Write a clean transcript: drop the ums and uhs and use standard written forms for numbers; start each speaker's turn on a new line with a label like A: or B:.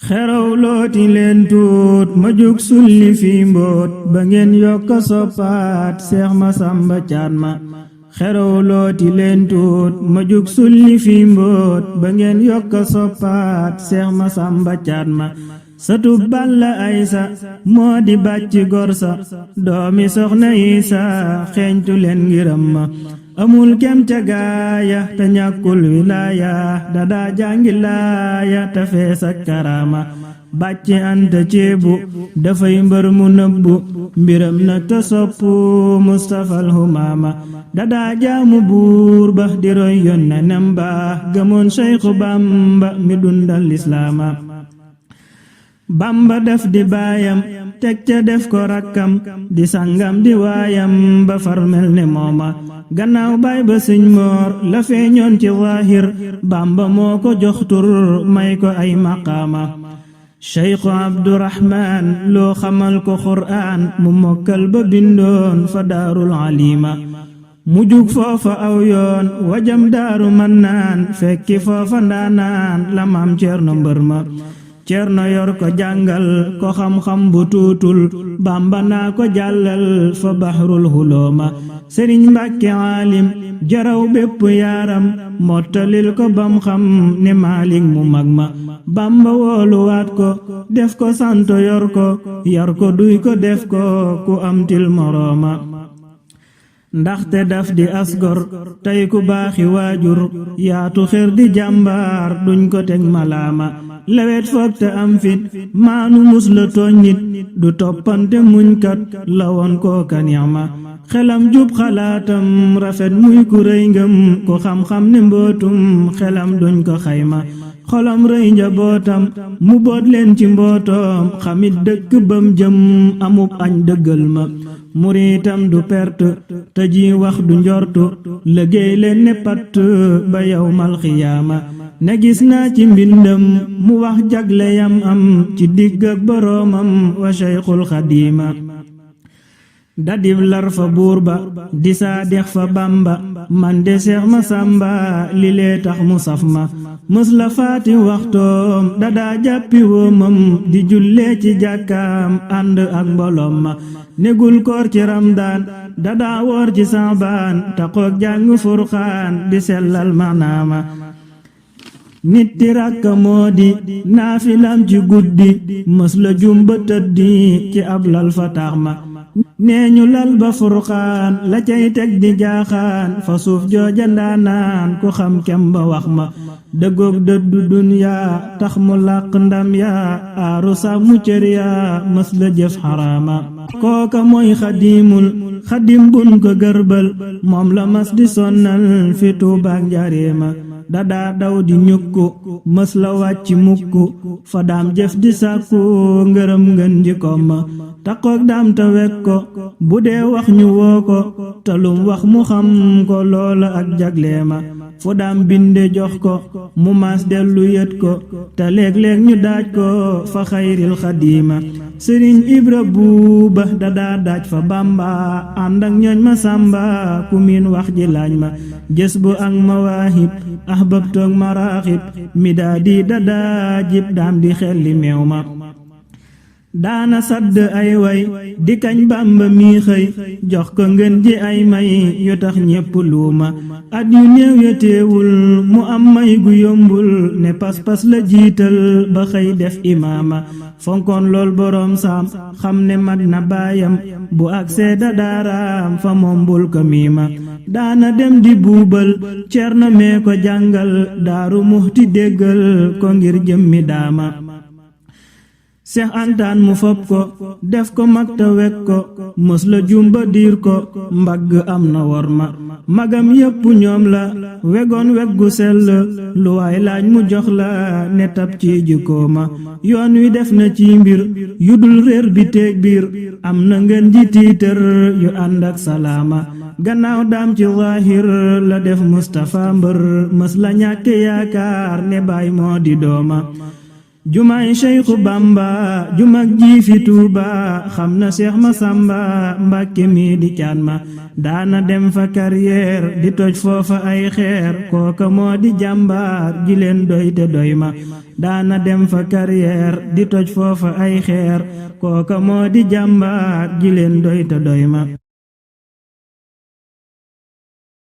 A: xeraw looti leen tuut ma jug sulli fi mbóot ba ngeen yokka soppaat Seex Masamba Caat ma xeraw looti leen tuut ma jug sulli fi mbóot ba ngeen yokka soppaat Seex Masamba Caat ma satub Balla Aysa moo di bàcc gorsa doomi Soxna Isa xeeñtu leen ngiram ma amul kem ca gaaya te ñàkkul wilaaya dadaa jàngi laaya te fees ak karaama bàcc anta ceebu dafay mbër mu nëbbu mbiram nag te soppu Mustafal Humaama dadaa jaamu buur ba di roy yonnenem ba gëmoon Seexu Bamba mi dundal lislaama Bamba def di baayam teg ca def ko rakkam di sangam di waayam ba far mel ne mooma gannaaw baay ba Sëñ Moor la feeñoon ci zaahir Bamba moo ko jox tur may ko ay maqaama Cheikhu Abdurahmaan loo xamal ko Qur'aan mu mokkal ba bindoon fa daarul alima mu jug foofa aw yoon wajam daaru mannaan fekki foofa ndaanaan la maam Ceerno mbër ma Ceerno yor ko jàngal ko xam-xam bu tuutul Bamba naa ko jàllal fa bahrul hulooma Sëriñ Mbàkke aalim jaraw bépp yaaram mottalil ko bam xam ne Maalik mu mag ma Bamba wooluwaat ko def ko santo yor ko yar ko duy ko def ko ku am til morooma ndaxte daf di asgor tey ku baaxi waajur yaatu xer di jàmbaar duñ ko teg malaama lewet foog te am fit maanu mus la tooñ nit du toppante muñkat la woon kooka ni'ma xelam jub xalaatam rafet muy ku rëy ngëm ku xam-xam ne mbootum xelam duñ ko xayma xolam rëy njabootam mu boot leen ci mbootoom xamit dëkk bam jëm amub añ dëggal ma muriitam du perte te ji wax du njortu liggéey leen ne patt ba yawmal xiyaama ne gis naa ci mbindam mu wax jagle yam am ci digg ak boroomam wa Cheikhul Xadiima dadib lar fa buur ba di saadix fa Bamba man de Seex Masamba li lee tax mu saf ma mës la faati waxtoom dadaa jàppi woomam di jullee ci jàkkaam ànd ak mbolom ma negul koor ci Ramdaan dadaa woor ci Saabaan taqoog jàng Furqaan di sellal maanaama nit ti rakka moo di naafilam ci guddi mës la jumba tëddi ci ab lal fa taax ma nee ñu lal ba Furqaan la cay teg di jaaxaan fa suuf jooja ndaanaan ku xam kem ba wax ma dëggoog dëddu dunyaa tax mu làq ndam yaa aaru sax mu cër yaa mës la jëf xaraama kooka mooy xadim bun ko gërbal moom la mas di sonnal fi Tuubaak Njaaréema dadaa daw di ñukku mës la wàcc mukku fa daam jëf di sàkku ngërëm ngën jikoom ma taqoog daam te wek ko bu dee wax ñu woo ko talum wax mu xam ko loola ak jagleema fu daam binde jox ko mu maas dellu yët ko te léeg-léeg ñu daaj ko fa xayril xadiima Sëriñ Ibra Buuba dadaa daaj fa Bamba ànd ak ñooñ ma sàmba ku miin wax ji laaj ma jës bu ak mawaahib ahbab toog maraaxib mi daa di dadaa jib daam di xelli meew ma daana sadd ay way di kañ Bamba mii xëy jox ko ngën ji ay may yu tax ñépp luuma at yu néew ya teewul mu am may gu yombul ne pas-pas la jiital ba xëy def imaama fonkoon lool boroom saam xam ne mat na baayam bu ak seeda daaraam fa moom bul ko miima daana dem di buubal Cerno mee ko jàngal Daaru Muxti déggal ko ngir jëmmi daama Seex Antaan mu fob ko def ko mag te wek ko mës la jumba diir ko mbagg am na worma magam yépp ñoom la wegoon weg gu sell lu waay laaj mu jox la ne tab ci jikkooma yoon wi def na ci mbir yu dul réer bi teeg biir am na ngeen ji tiitër yu ànd ak salaama gannaaw daam ci zaahir la def Mustafa mbër mës la ñàkk yaakaar ne baay moo di dooma jumaay Seexu Bamba jumak ji fi Tuuba xam na Seex Masamba Mbàkke mi di Caat ma daana dem fa carrière di toj foofa ay xeer kooka moo di jàmbaar ji leen doy te doy ma daana dem fa carrière di toj foofa ay xeer kooka moo di jàmbaar ji leen doy te doy ma